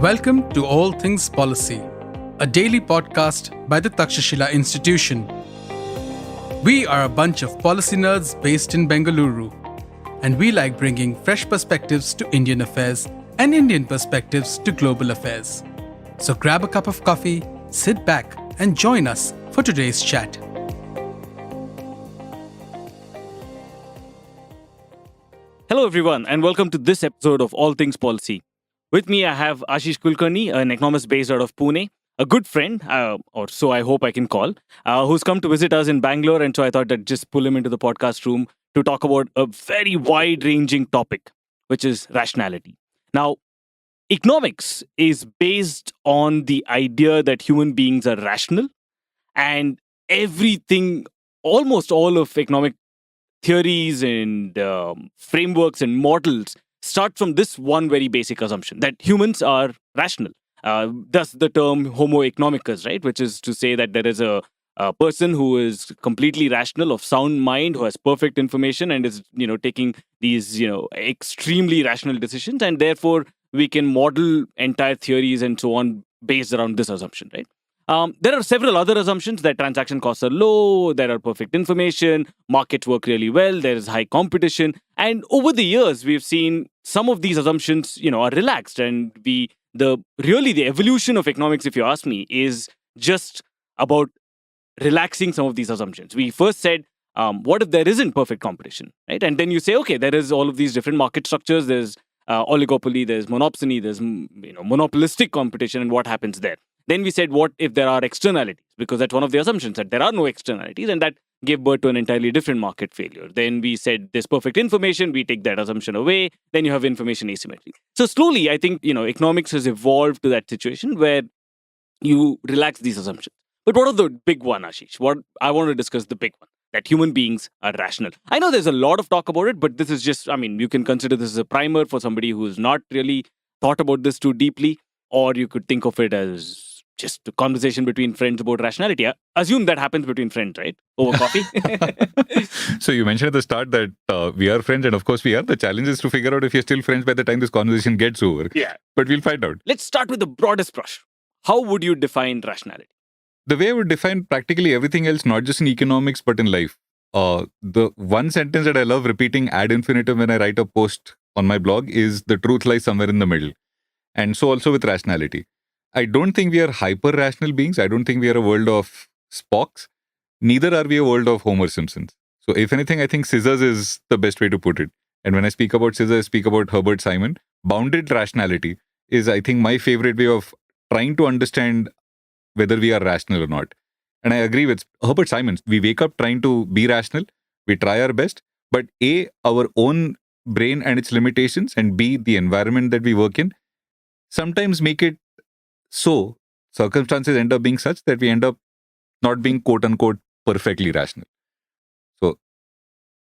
Welcome to All Things Policy, a daily podcast by the Takshashila Institution. We are a bunch of policy nerds based in Bengaluru, and we like bringing fresh perspectives to Indian affairs and Indian perspectives to global affairs. So grab a cup of coffee, sit back, and join us for today's chat. Hello everyone and welcome to this episode of All Things Policy. With me I have Ashish Kulkarni, an economist based out of Pune, a good friend, or so I hope I can call, who's come to visit us in Bangalore, and so I thought I'd just pull him into the podcast room to talk about a very wide-ranging topic, which is rationality. Now, economics is based on the idea that human beings are rational, and everything, almost all of economic theories and frameworks and models start from this one very basic assumption that humans are rational. Thus the term Homo Economicus, right? Which is to say that there is a person who is completely rational, of sound mind, who has perfect information and is, taking these, extremely rational decisions. And therefore, we can model entire theories and so on based around this assumption, right? There are several other assumptions that transaction costs are low, there are perfect information, markets work really well, there is high competition. And over the years, we've seen some of these assumptions, are relaxed. And the evolution of economics, if you ask me, is just about relaxing some of these assumptions. We first said, what if there isn't perfect competition, right? And then you say, okay, there is all of these different market structures, there's oligopoly, there's monopsony, there's monopolistic competition, and what happens there? Then we said, what if there are externalities? Because that's one of the assumptions, that there are no externalities, and that gave birth to an entirely different market failure. Then we said there's perfect information, we take that assumption away, then you have information asymmetry. So slowly, I think, economics has evolved to that situation where you relax these assumptions. But what are the big one, Ashish? What I want to discuss the big one, that human beings are rational. I know there's a lot of talk about it, but this is just, you can consider this as a primer for somebody who's not really thought about this too deeply, or you could think of it as just a conversation between friends about rationality. I assume that happens between friends, right? Over coffee. So you mentioned at the start that we are friends, and of course we are. The challenge is to figure out if you're still friends by the time this conversation gets over. Yeah. But we'll find out. Let's start with the broadest brush. How would you define rationality? The way I would define practically everything else, not just in economics, but in life. The one sentence that I love repeating ad infinitum when I write a post on my blog is the truth lies somewhere in the middle. And so also with rationality. I don't think we are hyper-rational beings. I don't think we are a world of Spocks. Neither are we a world of Homer Simpsons. So if anything, I think scissors is the best way to put it. And when I speak about scissors, I speak about Herbert Simon. Bounded rationality is, I think, my favorite way of trying to understand whether we are rational or not. And I agree with Herbert Simon. We wake up trying to be rational. We try our best. But A, our own brain and its limitations, and B, the environment that we work in, sometimes make it so circumstances end up being such that we end up not being quote-unquote perfectly rational. So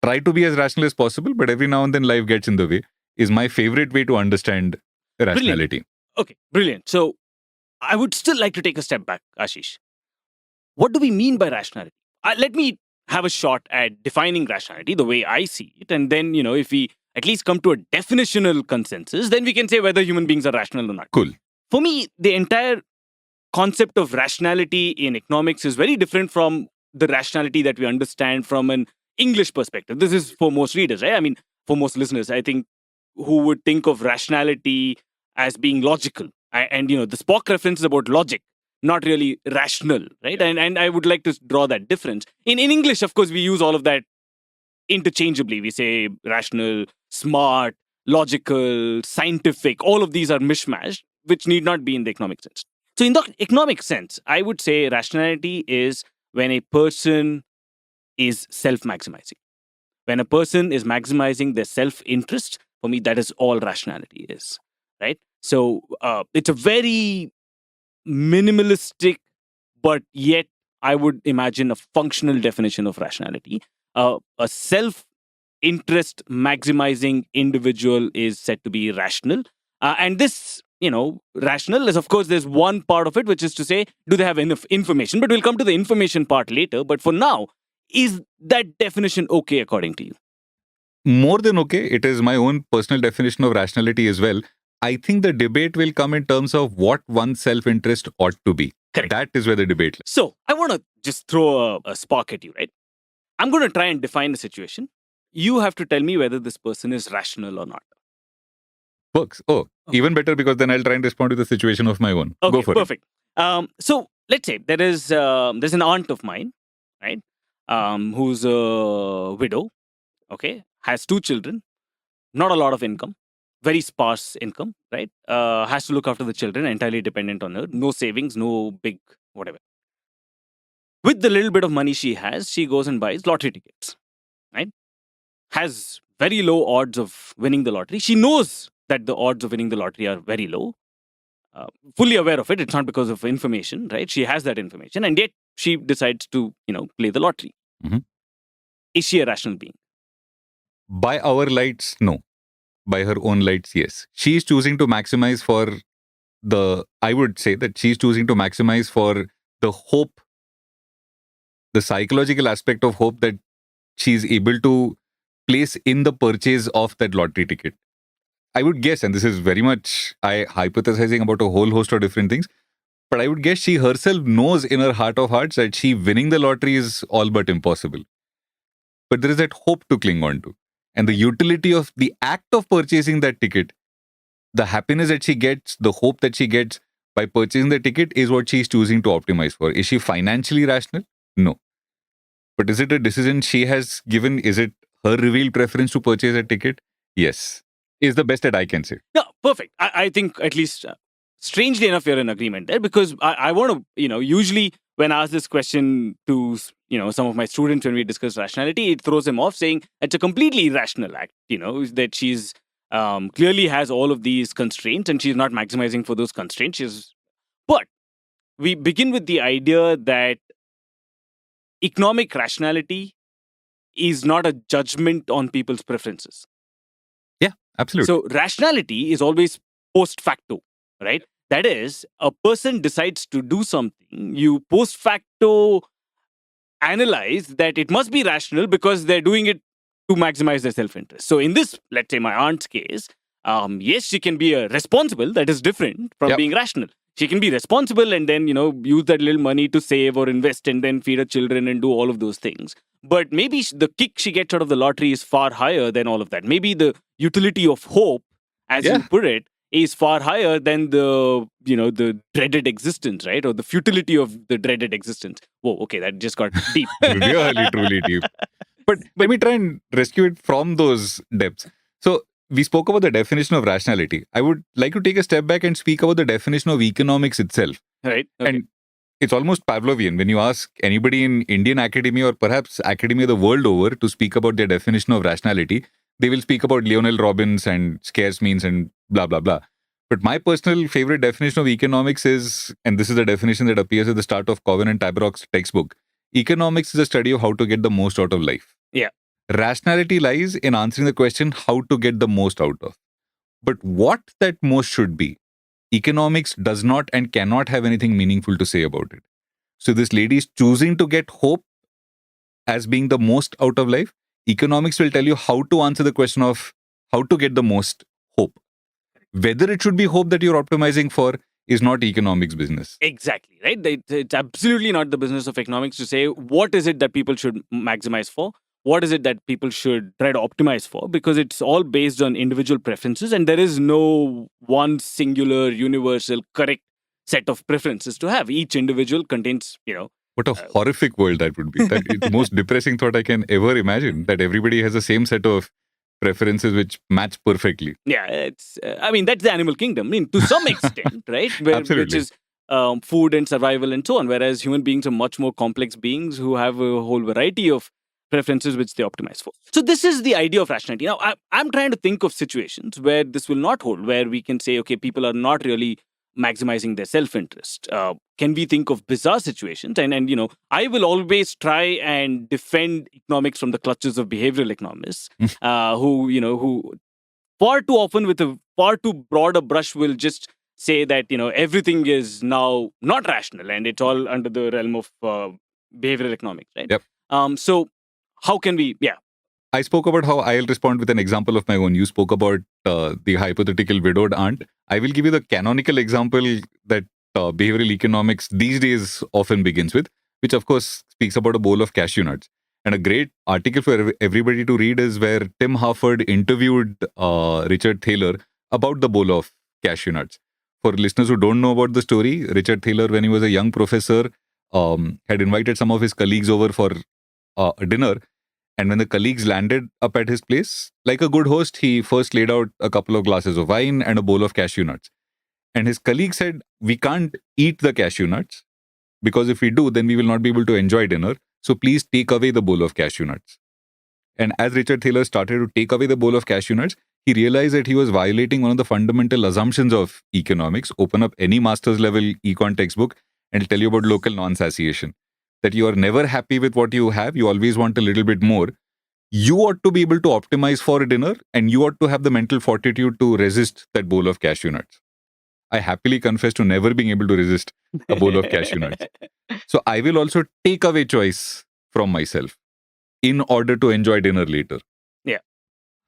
try to be as rational as possible, but every now and then life gets in the way, is my favorite way to understand rationality. Brilliant. Okay, brilliant. So I would still like to take a step back, Ashish. What do we mean by rationality? Let me have a shot at defining rationality the way I see it. And then, if we at least come to a definitional consensus, then we can say whether human beings are rational or not. Cool. For me, the entire concept of rationality in economics is very different from the rationality that we understand from an English perspective. This is for most readers, right? For most listeners, I think, who would think of rationality as being logical. And the Spock reference is about logic, not really rational, right? And I would like to draw that difference. In English, of course, we use all of that interchangeably. We say rational, smart, logical, scientific, all of these are mishmashed, which need not be in the economic sense. So in the economic sense, I would say rationality is when a person is self-maximizing. When a person is maximizing their self-interest, for me, that is all rationality is, right? So it's a very minimalistic, but yet I would imagine a functional definition of rationality. A self-interest maximizing individual is said to be rational. And this, rational is, of course, there's one part of it, which is to say, do they have enough information? But we'll come to the information part later. But for now, is that definition okay according to you? More than okay. It is my own personal definition of rationality as well. I think the debate will come in terms of what one's self-interest ought to be. Correct. That is where the debate lies. So I want to just throw a spark at you, right? I'm going to try and define a situation. You have to tell me whether this person is rational or not. Works. Oh, even better, because then I'll try and respond to the situation of my own. Okay, Go for perfect. So let's say there's an aunt of mine, right? Who's a widow, okay, has 2 children, not a lot of income, very sparse income, right? Has to look after the children, entirely dependent on her, no savings, no big whatever. With the little bit of money she has, she goes and buys lottery tickets, right? Has very low odds of winning the lottery. She knows that the odds of winning the lottery are very low. Fully aware of it. It's not because of information, right? She has that information, and yet she decides to, play the lottery. Mhm. Is she a rational being? By our lights, no. By her own lights, yes. She is choosing to maximize for I would say that she's choosing to maximize for the hope, the psychological aspect of hope that she's able to place in the purchase of that lottery ticket. I would guess, and this is very much hypothesizing about a whole host of different things, but I would guess she herself knows in her heart of hearts that she winning the lottery is all but impossible. But there is that hope to cling on to. And the utility of the act of purchasing that ticket, the happiness that she gets, the hope that she gets by purchasing the ticket is what she's choosing to optimize for. Is she financially rational? No. But is it a decision she has given? Is it her revealed preference to purchase a ticket? Yes. Is the best that I can say. No, perfect. I think at least, strangely enough, you're in agreement there, because I want to, usually when I ask this question to, some of my students when we discuss rationality, it throws them off saying it's a completely irrational act, that she's clearly has all of these constraints and she's not maximizing for those constraints. But we begin with the idea that economic rationality is not a judgment on people's preferences. Yeah, absolutely. So rationality is always post facto, right? That is, a person decides to do something, you post facto analyze that it must be rational because they're doing it to maximize their self-interest. So in this, let's say my aunt's case, yes, she can be responsible. That is different from being rational. She can be responsible and then, use that little money to save or invest and then feed her children and do all of those things. But maybe the kick she gets out of the lottery is far higher than all of that. Maybe the utility of hope, as you put it, is far higher than the dreaded existence, right? Or the futility of the dreaded existence. Whoa, okay, that just got deep. Really, truly deep. But let me try and rescue it from those depths. So we spoke about the definition of rationality. I would like to take a step back and speak about the definition of economics itself. Right. Okay. And it's almost Pavlovian. When you ask anybody in Indian academia or perhaps academia the world over to speak about their definition of rationality, they will speak about Lionel Robbins and scarce means and blah, blah, blah. But my personal favorite definition of economics is, and this is the definition that appears at the start of Cowen and Tabarrok's textbook, economics is a study of how to get the most out of life. Yeah. Rationality lies in answering the question how to get the most out of. But what that most should be, economics does not and cannot have anything meaningful to say about it. So this lady is choosing to get hope as being the most out of life. Economics will tell you how to answer the question of how to get the most hope. Whether it should be hope that you're optimizing for is not economics business. Exactly, right? It's absolutely not the business of economics to say what is it that people should maximize for, what is it that people should try to optimize for, because it's all based on individual preferences and there is no one singular, universal, correct set of preferences to have. Each individual contains, What a horrific world that would be. That is the most depressing thought I can ever imagine, that everybody has the same set of preferences which match perfectly. Yeah, it's. That's the animal kingdom. To some extent, right? Absolutely. Which is food and survival and so on. Whereas human beings are much more complex beings who have a whole variety of preferences which they optimize for. So this is the idea of rationality. Now, I'm trying to think of situations where this will not hold, where we can say, okay, people are not really maximizing their self-interest. Can we think of bizarre situations? And I will always try and defend economics from the clutches of behavioral economists, who far too often with a far too broad a brush will just say that, everything is now not rational and it's all under the realm of behavioral economics, right? Yep. So how can we, I spoke about how I'll respond with an example of my own. You spoke about the hypothetical widowed aunt. I will give you the canonical example that behavioral economics these days often begins with, which of course speaks about a bowl of cashew nuts. And a great article for everybody to read is where Tim Harford interviewed Richard Thaler about the bowl of cashew nuts. For listeners who don't know about the story, Richard Thaler, when he was a young professor, had invited some of his colleagues over for a dinner. And when the colleagues landed up at his place, like a good host, he first laid out a couple of glasses of wine and a bowl of cashew nuts. And his colleague said, "We can't eat the cashew nuts because if we do, then we will not be able to enjoy dinner. So please take away the bowl of cashew nuts." And as Richard Thaler started to take away the bowl of cashew nuts, he realized that he was violating one of the fundamental assumptions of economics. Open up any master's level econ textbook and it'll tell you about local non-satiation. That you are never happy with what you have, you always want a little bit more. You ought to be able to optimize for dinner and you ought to have the mental fortitude to resist that bowl of cashew nuts. I happily confess to never being able to resist a bowl of cashew nuts. So I will also take away choice from myself in order to enjoy dinner later. Yeah.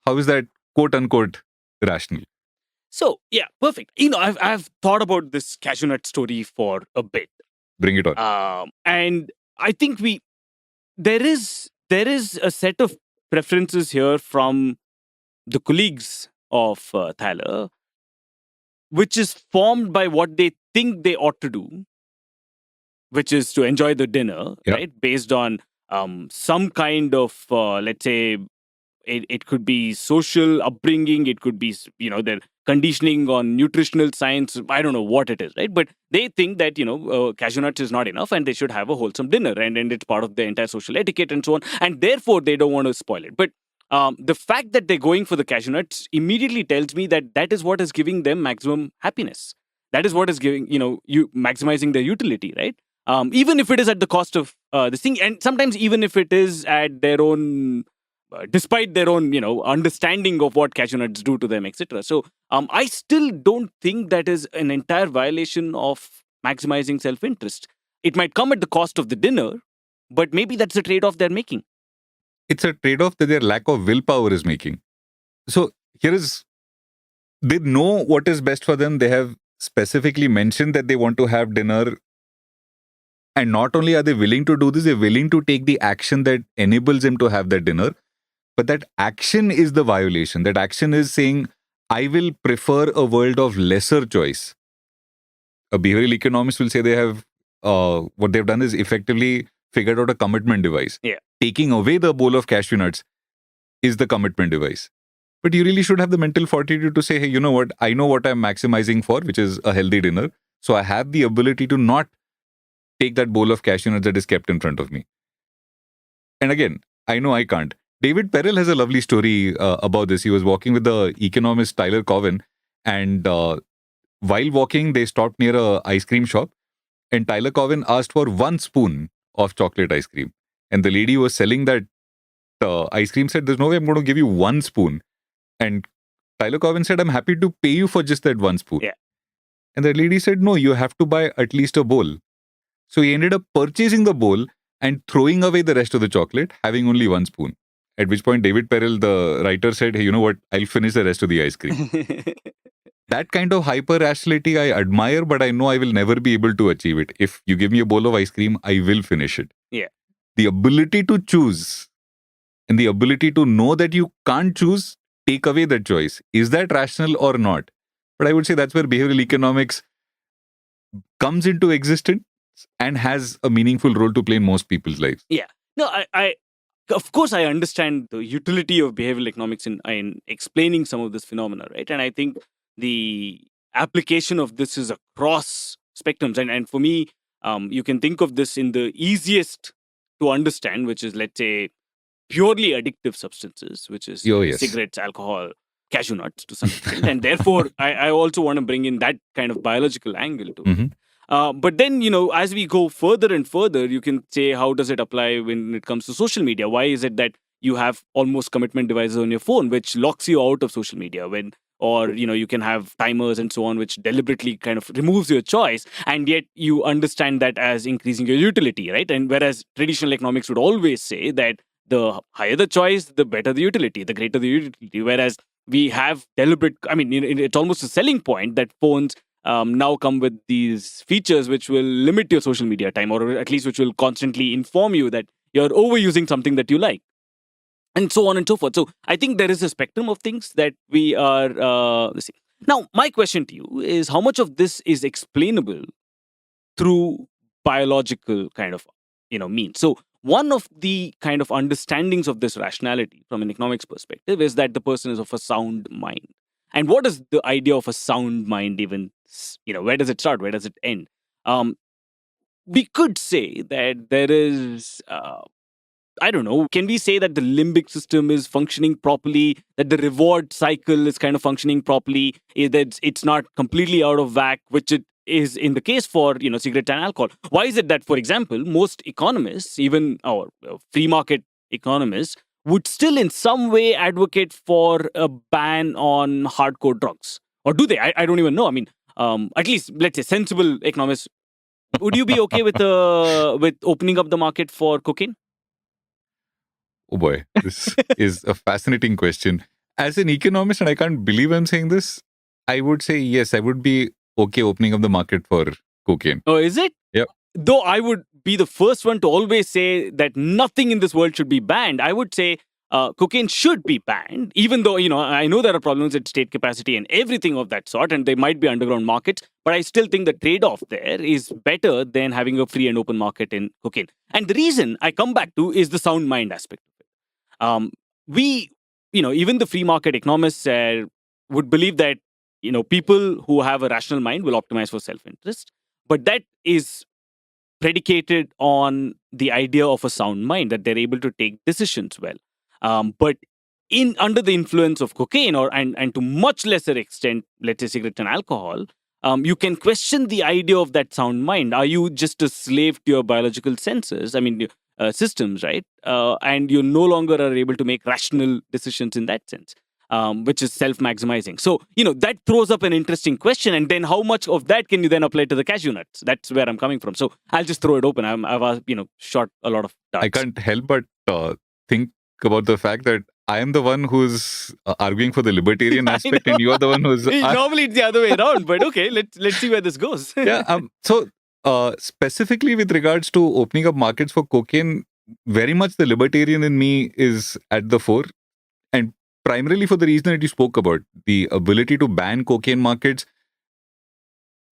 How is that quote unquote rational? So, yeah, perfect. I've thought about this cashew nut story for a bit. Bring it on. And I think there is a set of preferences here from the colleagues of Thaler, which is formed by what they think they ought to do, which is to enjoy the dinner, Yeah. right? Based on some kind of, let's say, it could be social upbringing, it could be, their conditioning on nutritional science. I don't know what it is, right? But they think that, cashew nuts is not enough and they should have a wholesome dinner and it's part of their entire social etiquette and so on. And therefore, they don't want to spoil it. But the fact that they're going for the cashew nuts immediately tells me that that is what is giving them maximum happiness. That is what is giving, you maximizing their utility, right? Even if it is at the cost of this thing, and sometimes even if it is at their own, despite their own, understanding of what cashew nuts do to them, etc. So I still don't think that is an entire violation of maximizing self-interest. It might come at the cost of the dinner, but maybe that's the trade-off they're making. It's a trade-off that their lack of willpower is making. So they know what is best for them. They have specifically mentioned that they want to have dinner. And not only are they willing to do this, they're willing to take the action that enables them to have that dinner. But that action is the violation. That action is saying, I will prefer a world of lesser choice. A behavioral economist will say they have, what they've done is effectively figured out a commitment device. Yeah. Taking away the bowl of cashew nuts is the commitment device. But you really should have the mental fortitude to say, hey, you know what? I know what I'm maximizing for, which is a healthy dinner. So I have the ability to not take that bowl of cashew nuts that is kept in front of me. And again, I know I can't. David Perel has a lovely story about this. He was walking with the economist Tyler Cowen, and while walking, they stopped near a ice cream shop, and Tyler Cowen asked for 1 spoon of chocolate ice cream. And the lady who was selling that ice cream said, there's no way I'm going to give you 1 spoon. And Tyler Cowen said, I'm happy to pay you for just that 1 spoon. Yeah. And the lady said, no, you have to buy at least a bowl. So he ended up purchasing the bowl and throwing away the rest of the chocolate, having only 1 spoon. At which point, David Perel, the writer, said, hey, you know what? I'll finish the rest of the ice cream. That kind of hyper-rationality I admire, but I know I will never be able to achieve it. If you give me a bowl of ice cream, I will finish it. Yeah. The ability to choose and the ability to know that you can't choose, take away that choice. Is that rational or not? But I would say that's where behavioral economics comes into existence and has a meaningful role to play in most people's lives. Yeah. No, I of course, I understand the utility of behavioral economics in explaining some of this phenomena, right? And I think the application of this is across spectrums. And for me, you can think of this in the easiest to understand, which is, let's say, purely addictive substances, which is cigarettes, alcohol, cashew nuts to some extent. And therefore, I also want to bring in that kind of biological angle to it. But then, as we go further and further, you can say, how does it apply when it comes to social media? Why is it that you have almost commitment devices on your phone, which locks you out of social media or you can have timers and so on, which deliberately kind of removes your choice. And yet you understand that as increasing your utility, right? And whereas traditional economics would always say that the higher the choice, the better the utility, the greater the utility. Whereas we have deliberate, I mean, it's almost a selling point that phones now come with these features which will limit your social media time, or at least which will constantly inform you that you're overusing something that you like, and so on and so forth. So I think there is a spectrum of things that we are seeing. Now, my question to you is, how much of this is explainable through biological kind of means? So one of the kind of understandings of this rationality from an economics perspective is that the person is of a sound mind. And what is the idea of a sound mind even? Where does it start? Where does it end? We could say that there is I don't know, can we say that the limbic system is functioning properly, that the reward cycle is kind of functioning properly, that it's not completely out of whack, which it is in the case for, cigarette and alcohol? Why is it that, for example, most economists, even our free market economists, would still in some way advocate for a ban on hardcore drugs? Or do they? I don't even know. I mean, at least, let's say, sensible economists, would you be okay with opening up the market for cocaine? Oh boy, this is a fascinating question. As an economist, and I can't believe I'm saying this, I would say yes, I would be okay opening up the market for cocaine. Oh, is it? Yep. Though I would be the first one to always say that nothing in this world should be banned. I would say cocaine should be banned, even though, I know there are problems at state capacity and everything of that sort, and there might be underground markets, but I still think the trade-off there is better than having a free and open market in cocaine. And the reason I come back to is the sound mind aspect. We, even the free market economists would believe that, people who have a rational mind will optimize for self-interest. But that is predicated on the idea of a sound mind, that they're able to take decisions well. But under the influence of cocaine, and to much lesser extent, let's say cigarette and alcohol, you can question the idea of that sound mind. Are you just a slave to your biological senses? I mean, systems, right? And you no longer are able to make rational decisions in that sense, which is self-maximizing. So, that throws up an interesting question. And then how much of that can you then apply to the cashew nuts? That's where I'm coming from. So I'll just throw it open. I've shot a lot of darts. I can't help but think about the fact that I am the one who's arguing for the libertarian aspect, and you are the one who's... Normally it's the other way around, but okay, let's see where this goes. Yeah. So specifically with regards to opening up markets for cocaine, very much the libertarian in me is at the fore, and primarily for the reason that you spoke about. The ability to ban cocaine markets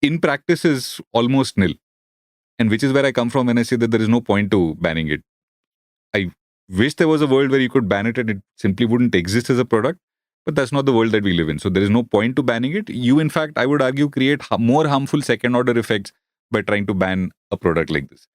in practice is almost nil, and which is where I come from when I say that there is no point to banning it. I wish there was a world where you could ban it and it simply wouldn't exist as a product, but that's not the world that we live in. So there is no point to banning it. You, in fact, I would argue, create more harmful second-order effects by trying to ban a product like this.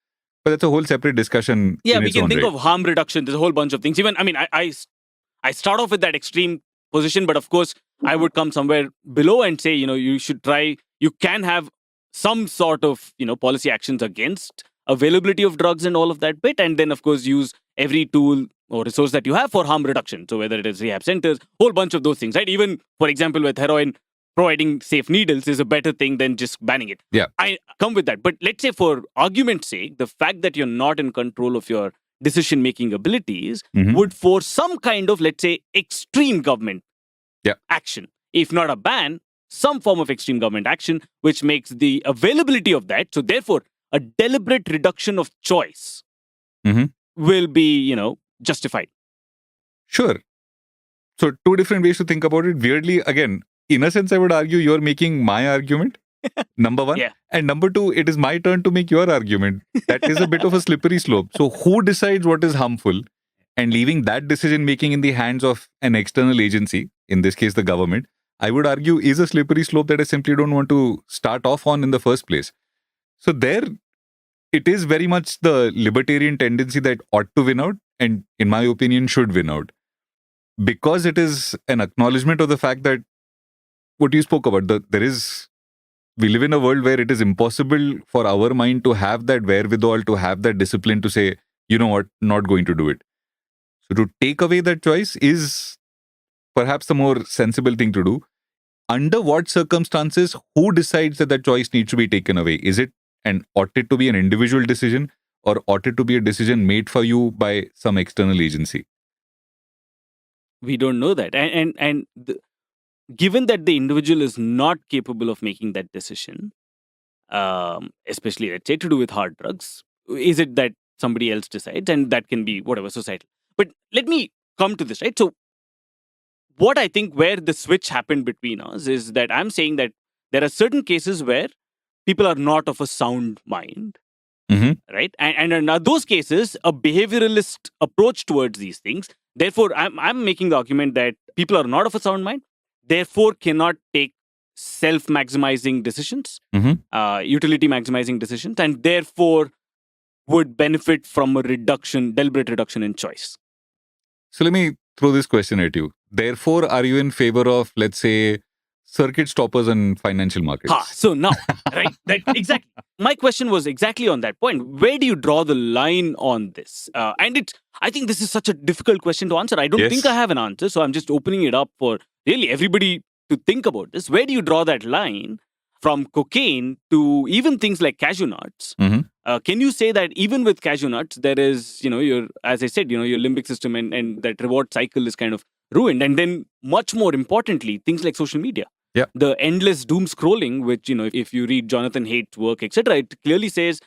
But that's a whole separate discussion. Yeah, we can think of harm reduction. There's a whole bunch of things. Even, I mean, I start off with that extreme position, but of course, I would come somewhere below and say, you should try, you can have some sort of, policy actions against availability of drugs and all of that bit. And then, of course, use every tool or resource that you have for harm reduction. So whether it is rehab centers, whole bunch of those things, right? Even, for example, with heroin, providing safe needles is a better thing than just banning it. Yeah. I come with that. But let's say, for argument's sake, the fact that you're not in control of your decision-making abilities would force some kind of, let's say, extreme government action. If not a ban, some form of extreme government action, which makes the availability of that, so therefore, a deliberate reduction of choice will be, justified. Sure. So two different ways to think about it. Weirdly, again, in a sense, I would argue you're making my argument, number one. Yeah. And number two, it is my turn to make your argument. That is a bit of a slippery slope. So who decides what is harmful, and leaving that decision making in the hands of an external agency, in this case, the government, I would argue is a slippery slope that I simply don't want to start off on in the first place. So there, it is very much the libertarian tendency that ought to win out, and in my opinion, should win out. Because it is an acknowledgement of the fact that what you spoke about, we live in a world where it is impossible for our mind to have that wherewithal, to have that discipline to say, you know what, not going to do it. So to take away that choice is perhaps the more sensible thing to do. Under what circumstances, who decides that that choice needs to be taken away? Is it ought it to be an individual decision? or ought it to be a decision made for you by some external agency? We don't know that. Given that the individual is not capable of making that decision, especially, let's say, to do with hard drugs, is it that somebody else decides? And that can be whatever, societal. But let me come to this, right? So what I think where the switch happened between us is that I'm saying that there are certain cases where people are not of a sound mind, right? And in those cases, a behavioralist approach towards these things. Therefore, I'm making the argument that people are not of a sound mind, therefore cannot take self-maximizing decisions, utility maximizing decisions, and therefore would benefit from a deliberate reduction in choice. So let me throw this question at you. Therefore, are you in favor of, let's say, circuit stoppers in financial markets? So now, right? Exactly. My question was exactly on that point. Where do you draw the line on this? And I think this is such a difficult question to answer. I don't think I have an answer. So I'm just opening it up for really everybody to think about this. Where do you draw that line from cocaine to even things like cashew nuts? Can you say that even with cashew nuts, there is, as I said, your limbic system and that reward cycle is kind of ruined? And then much more importantly, things like social media. Yeah. The endless doom scrolling, which, if you read Jonathan Haidt's work, etc., it clearly says,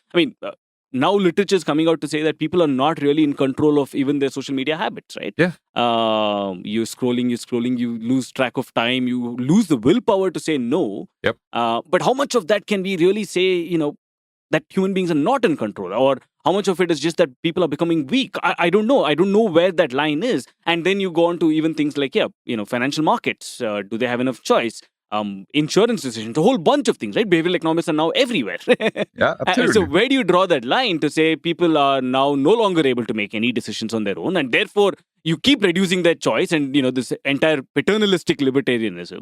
now literature is coming out to say that people are not really in control of even their social media habits, right? Yeah. You're scrolling, you lose track of time, you lose the willpower to say no. Yep. But how much of that can we really say, that human beings are not in control? Or how much of it is just that people are becoming weak? I don't know. I don't know where that line is. And then you go on to even things like, financial markets. Do they have enough choice? Insurance decisions, a whole bunch of things, right? Behavioral economists are now everywhere. Yeah, absolutely. So where do you draw that line to say people are now no longer able to make any decisions on their own, and therefore you keep reducing their choice, and this entire paternalistic libertarianism,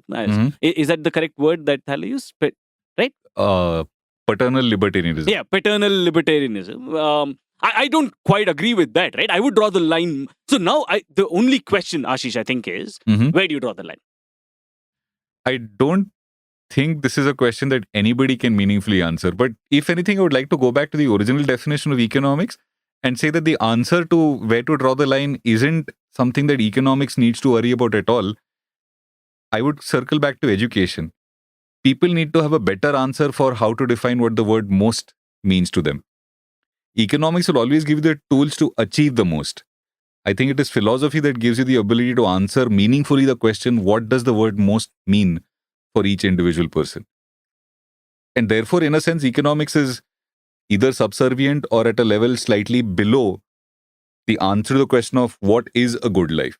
is that the correct word that Thaler used? Right? Paternal libertarianism. Yeah, paternal libertarianism. I don't quite agree with that, right? I would draw the line. So now the only question, Ashish, I think is, where do you draw the line? I don't think this is a question that anybody can meaningfully answer. But if anything, I would like to go back to the original definition of economics and say that the answer to where to draw the line isn't something that economics needs to worry about at all. I would circle back to education. People need to have a better answer for how to define what the word most means to them. Economics will always give you the tools to achieve the most. I think it is philosophy that gives you the ability to answer meaningfully the question, what does the word most mean for each individual person? And therefore, in a sense, economics is either subservient or at a level slightly below the answer to the question of what is a good life.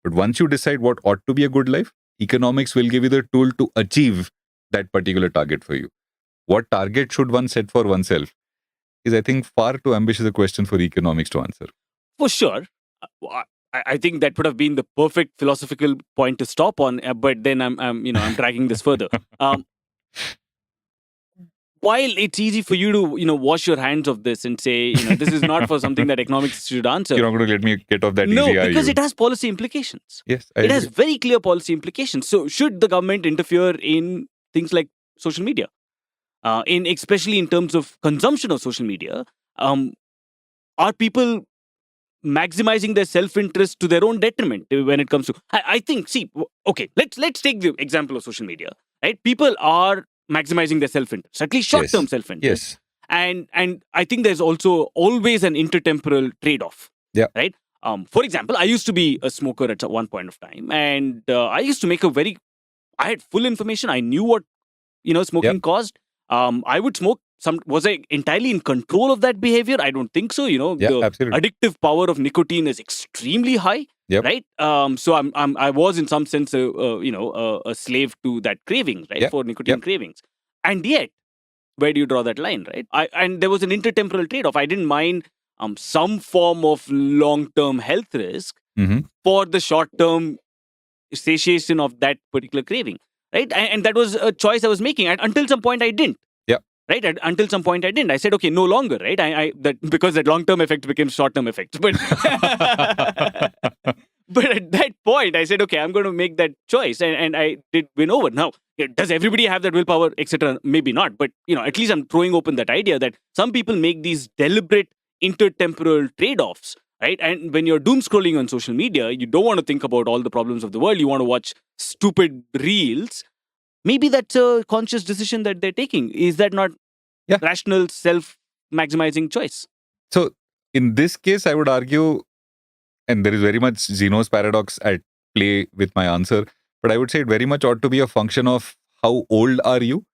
But once you decide what ought to be a good life, economics will give you the tool to achieve that particular target for you. What target should one set for oneself is, I think, far too ambitious a question for economics to answer. For sure. I think that would have been the perfect philosophical point to stop on, but then I'm dragging this further. While it's easy for you to, wash your hands of this and say, this is not for something that economics should answer. You're not going to let me get off that easy, No, because it has policy implications. Yes, it has very clear policy implications. So should the government interfere in things like social media? Especially in terms of consumption of social media, are people maximizing their self-interest to their own detriment when it comes to... I think, okay, let's take the example of social media, right? People are maximizing their self-interest, at least short-term self-interest. Yes. And I think there's also always an intertemporal trade-off, right? For example, I used to be a smoker at one point of time, and I used to make I had full information. I knew what, smoking caused. I would smoke. Was I entirely in control of that behavior? I don't think so. The absolutely. addictive power of nicotine is extremely high, right? So I was in some sense, a slave to that craving, right, for nicotine cravings. And yet, where do you draw that line, right? And there was an intertemporal trade-off. I didn't mind some form of long-term health risk for the short-term satiation of that particular craving, right? And that was a choice I was making. Until some point, I didn't. Right? Until some point I didn't. I said, okay, no longer, right? Because that long-term effect became short-term effects. But but at that point, I said, okay, I'm going to make that choice. And I did win over. Now, does everybody have that willpower, etc.? Maybe not. But, at least I'm throwing open that idea that some people make these deliberate intertemporal trade-offs, right? And when you're doom scrolling on social media, you don't want to think about all the problems of the world. You want to watch stupid reels. Maybe that's a conscious decision that they're taking. Is that not rational, self-maximizing choice? So in this case, I would argue, and there is very much Zeno's paradox at play with my answer, but I would say it very much ought to be a function of how old are you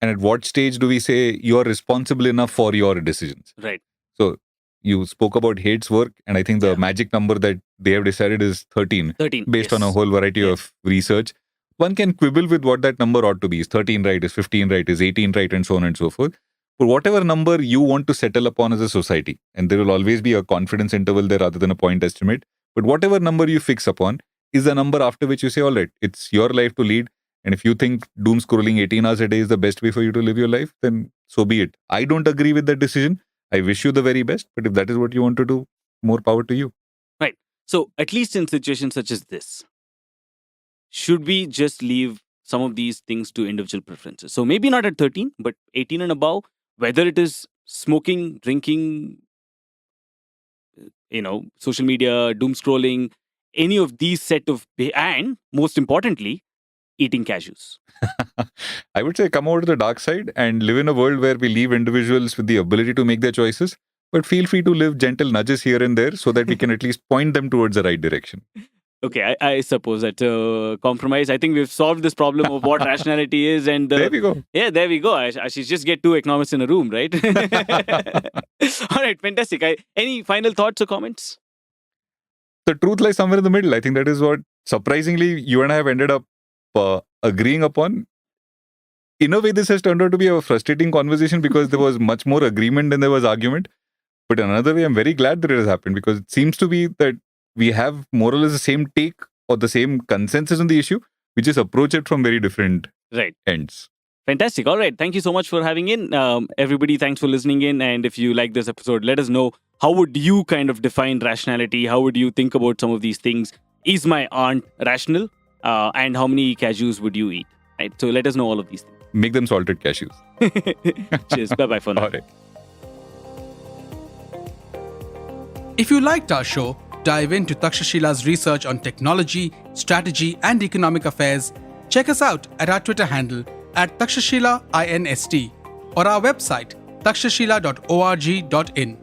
and at what stage do we say you are responsible enough for your decisions. Right. So you spoke about Haid's work, and I think the magic number that they have decided is 13. 13. Based on a whole variety of research. One can quibble with what that number ought to be. Is 13 right? Is 15 right? Is 18 right? And so on and so forth. But whatever number you want to settle upon as a society, and there will always be a confidence interval there rather than a point estimate, but whatever number you fix upon is the number after which you say, all right, it's your life to lead. And if you think doom scrolling 18 hours a day is the best way for you to live your life, then so be it. I don't agree with that decision. I wish you the very best. But if that is what you want to do, more power to you. Right. So at least in situations such as this, should we just leave some of these things to individual preferences? So maybe not at 13, but 18 and above, whether it is smoking, drinking, social media, doom scrolling, any of these set of, and most importantly, eating cashews. I would say come over to the dark side and live in a world where we leave individuals with the ability to make their choices, but feel free to live gentle nudges here and there so that we can at least point them towards the right direction. Okay, I suppose that's a compromise. I think we've solved this problem of what rationality is. And there we go. Yeah, there we go. Ashish, just get two economists in a room, right? All right, fantastic. Any final thoughts or comments? The truth lies somewhere in the middle. I think that is what, surprisingly, you and I have ended up agreeing upon. In a way, this has turned out to be a frustrating conversation because there was much more agreement than there was argument. But in another way, I'm very glad that it has happened because it seems to be that we have more or less the same take or the same consensus on the issue. We just approach it from very different ends. Fantastic. All right. Thank you so much for having in. Everybody, thanks for listening in. And if you like this episode, let us know, how would you kind of define rationality? How would you think about some of these things? Is my aunt rational? And how many cashews would you eat? Right. So let us know all of these things. Make them salted cashews. Cheers. Bye-bye for now. All right. If you liked our show, dive into Takshashila's research on technology, strategy, and economic affairs. Check us out at our Twitter handle @Takshashila INST or our website takshashila.org.in.